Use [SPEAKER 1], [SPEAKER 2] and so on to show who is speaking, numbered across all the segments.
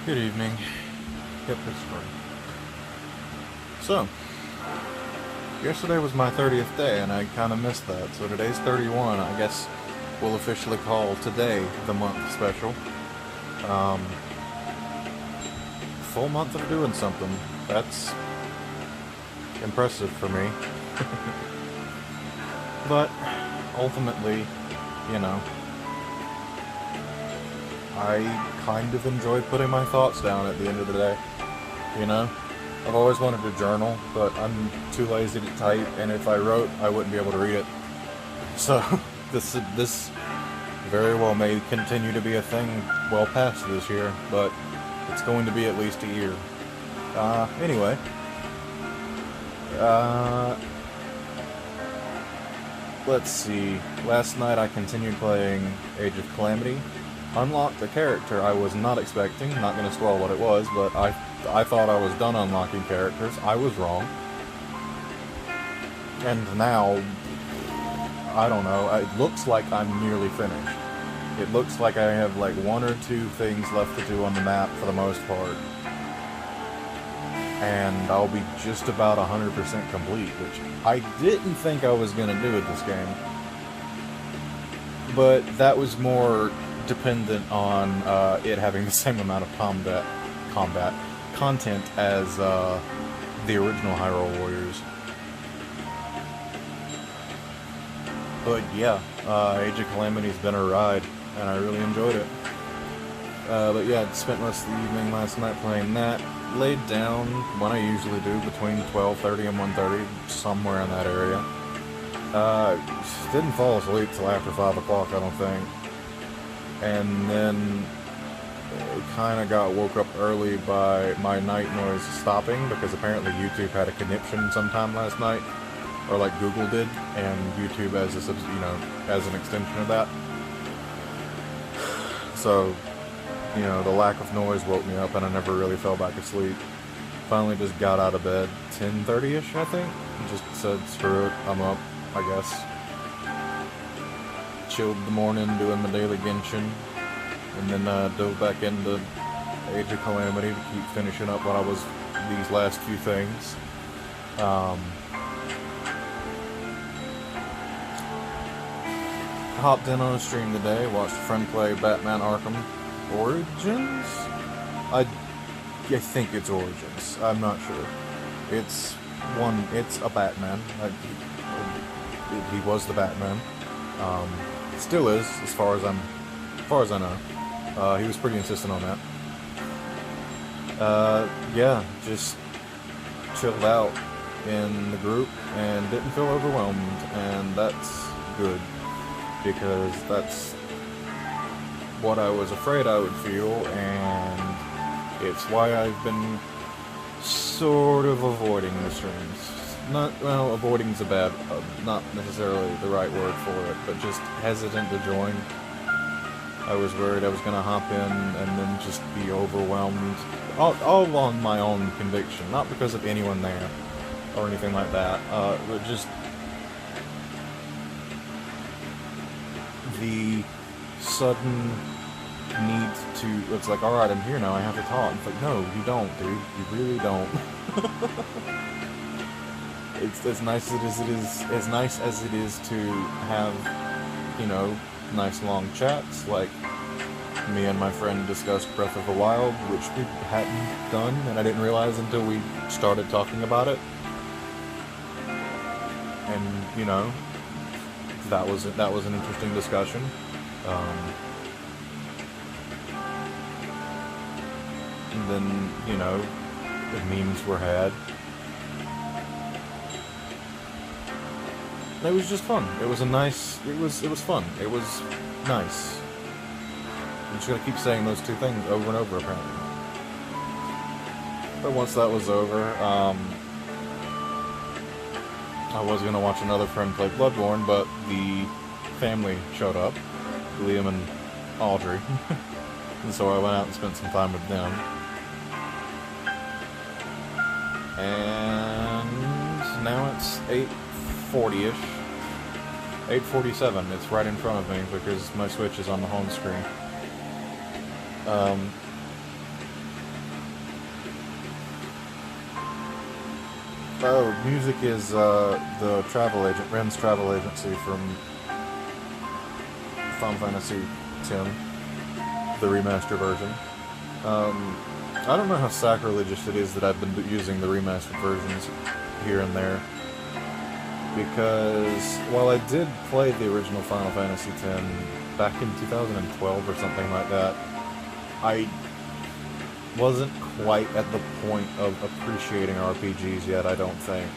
[SPEAKER 1] Good evening. Yep, it's spring. So, yesterday was my 30th day, and I kind of missed that. So today's 31. I guess we'll officially call today the month special. Um, Full month of doing something. That's impressive for me. But ultimately, you know, I kind of enjoy putting my thoughts down at the end of the day. You know? I've always wanted to journal, but I'm too lazy to type, and if I wrote, I wouldn't be able to read it. So, this very well may continue to be a thing well past this year, but it's going to be at least a year. Anyway. Uh, let's see. Last night I continued playing Age of Calamity. Unlocked a character I was not expecting. Not going to spoil what it was, but I thought I was done unlocking characters. I was wrong. And now, I don't know, it looks like I'm nearly finished. It looks like I have like one or two things left to do on the map for the most part. And I'll be just about 100% complete, which I didn't think I was going to do with this game. But that was more dependent on it having the same amount of combat content as the original Hyrule Warriors. But yeah, Age of Calamity's been a ride, and I really enjoyed it. But yeah, I spent most of the evening last night playing that. Laid down when I usually do, between 12:30 and 1:30, somewhere in that area. Didn't fall asleep till after 5 o'clock, I don't think. And then kind of got woke up early by my night noise stopping, because apparently YouTube had a conniption sometime last night, or like Google did, and YouTube as as an extension of that. So, the lack of noise woke me up, and I never really fell back asleep. Finally just got out of bed, 10:30ish, I think. Just said, screw it, I'm up, I guess. Chilled the morning doing my daily Genshin, and then dove back into Age of Calamity to keep finishing up what I was, these last few things. Hopped in on a stream today, watched a friend play Batman Arkham Origins? I think it's Origins. I'm not sure. It's a Batman. He was the Batman. Still is, as far as I know. He was pretty insistent on that. Yeah, just chilled out in the group and didn't feel overwhelmed, and that's good, because that's what I was afraid I would feel, and it's why I've been sort of avoiding the streams. Avoiding's not necessarily the right word for it, but just hesitant to join. I was worried I was going to hop in and then just be overwhelmed, all on my own conviction, not because of anyone there or anything like that, but just the sudden need to, it's like, alright, I'm here now, I have to talk. It's like, no, you don't, dude. You really don't. It's as nice as it is to have, nice long chats, like me and my friend discussed Breath of the Wild, which we hadn't done, and I didn't realize until we started talking about it. And, that was an interesting discussion. And then, the memes were had. It was just fun. It was fun. It was nice. I'm just gonna keep saying those two things over and over, apparently. But once that was over, I was gonna watch another friend play Bloodborne, but the family showed up, Liam and Audrey, and so I went out and spent some time with them. And now it's 8:40ish. 8:47. It's right in front of me because my Switch is on the home screen. Oh, music is the travel agent, Ren's travel agency from Final Fantasy X, the remaster version. I don't know how sacrilegious it is that I've been using the remastered versions here and there, because while I did play the original Final Fantasy X back in 2012 or something like that, I wasn't quite at the point of appreciating RPGs yet, I don't think.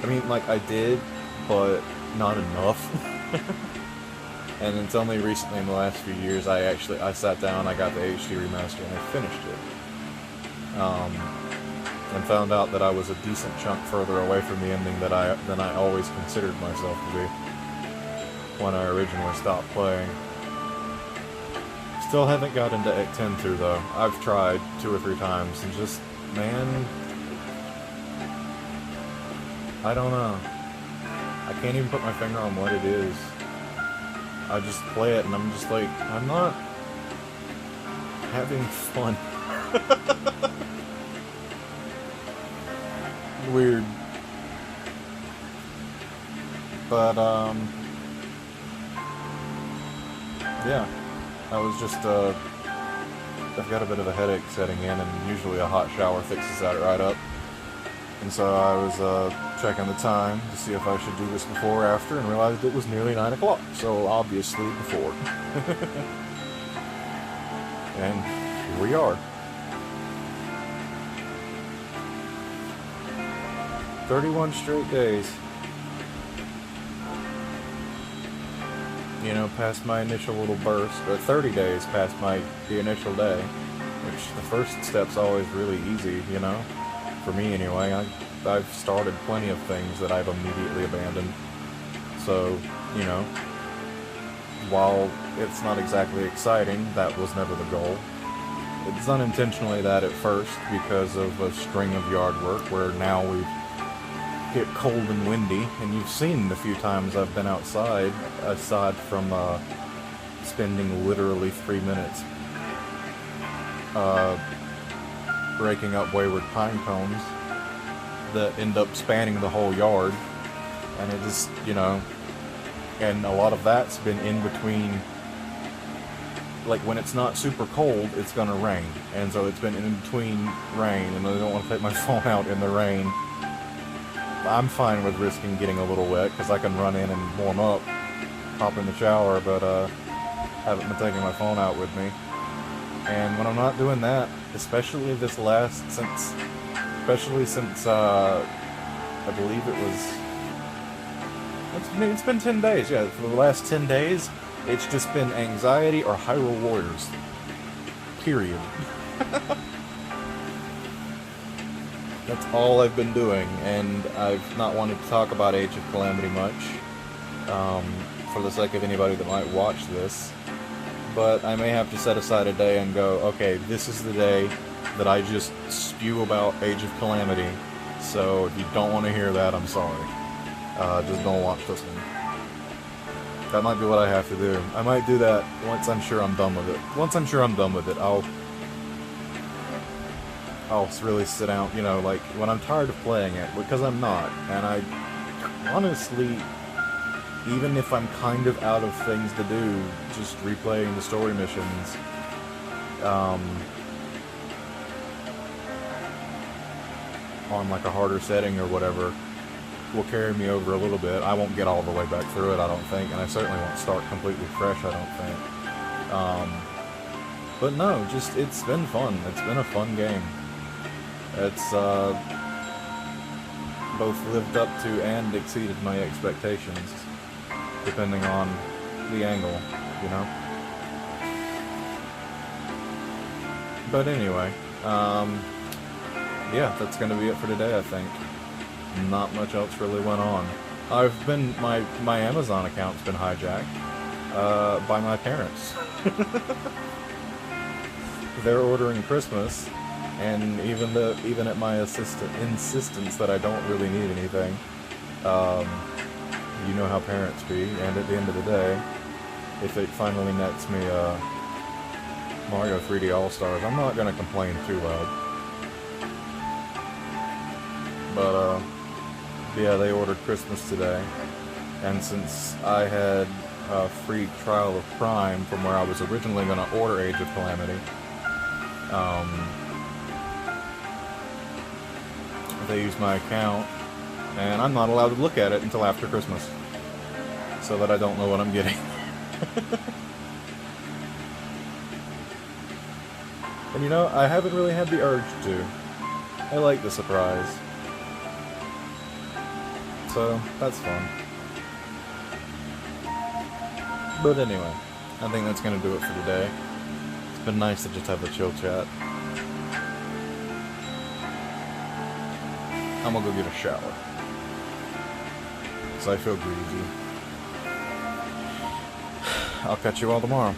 [SPEAKER 1] I mean, like, I did, but not enough. And it's only recently in the last few years I sat down, I got the HD remaster, and I finished it. And found out that I was a decent chunk further away from the ending than I always considered myself to be when I originally stopped playing. Still haven't got into Act 10 2 though. I've tried 2 or 3 times and just, man, I don't know. I can't even put my finger on what it is. I just play it and I'm just like, I'm not having fun. Weird. But, yeah. I was just, I've got a bit of a headache setting in, and usually a hot shower fixes that right up. And so I was, checking the time to see if I should do this before or after, and realized it was nearly 9 o'clock, so obviously before. And here we are. 31 straight days. You know, past my initial little burst, or 30 days past the initial day, which the first step's always really easy, you know, for me anyway. I've started plenty of things that I've immediately abandoned, so, you know, while it's not exactly exciting, that was never the goal. It's unintentionally that at first, because of a string of yard work, where now we've get cold and windy, and you've seen the few times I've been outside, aside from spending literally 3 minutes breaking up wayward pine cones that end up spanning the whole yard, and it just, you know, and a lot of that's been in between, like when it's not super cold, it's gonna rain, and so it's been in between rain, and I don't want to take my phone out in the rain. I'm fine with risking getting a little wet, because I can run in and warm up, hop in the shower, but haven't been taking my phone out with me. And when I'm not doing that, especially since I believe it's been 10 days, yeah, for the last 10 days, it's just been anxiety or Hyrule Warriors. Period. That's all I've been doing, and I've not wanted to talk about Age of Calamity much, for the sake of anybody that might watch this, but I may have to set aside a day and go, okay, this is the day that I just spew about Age of Calamity, so if you don't want to hear that, I'm sorry. Just don't watch this one. That might be what I have to do. I might do that once I'm sure I'm done with it. Once I'm sure I'm done with it, I'll really sit down, you know, like, when I'm tired of playing it, because I'm not, and I honestly, even if I'm kind of out of things to do, just replaying the story missions, on like a harder setting or whatever, will carry me over a little bit. I won't get all the way back through it, I don't think, and I certainly won't start completely fresh, I don't think. But no, just, it's been fun. It's been a fun game. It's both lived up to and exceeded my expectations, depending on the angle, you know? But anyway, yeah, that's gonna be it for today, I think. Not much else really went on. My Amazon account's been hijacked, by my parents. They're ordering Christmas, and even at my insistence that I don't really need anything, you know how parents be, and at the end of the day, if it finally nets me Mario 3D All-Stars, I'm not gonna complain too loud. But Yeah, they ordered Christmas today. And since I had a free trial of Prime from where I was originally going to order Age of Calamity, they used my account, and I'm not allowed to look at it until after Christmas, so that I don't know what I'm getting. And you know, I haven't really had the urge to. I like the surprise. So, that's fun. But anyway, I think that's going to do it for today. It's been nice to just have a chill chat. I'm gonna go get a shower, because I feel greasy. I'll catch you all tomorrow.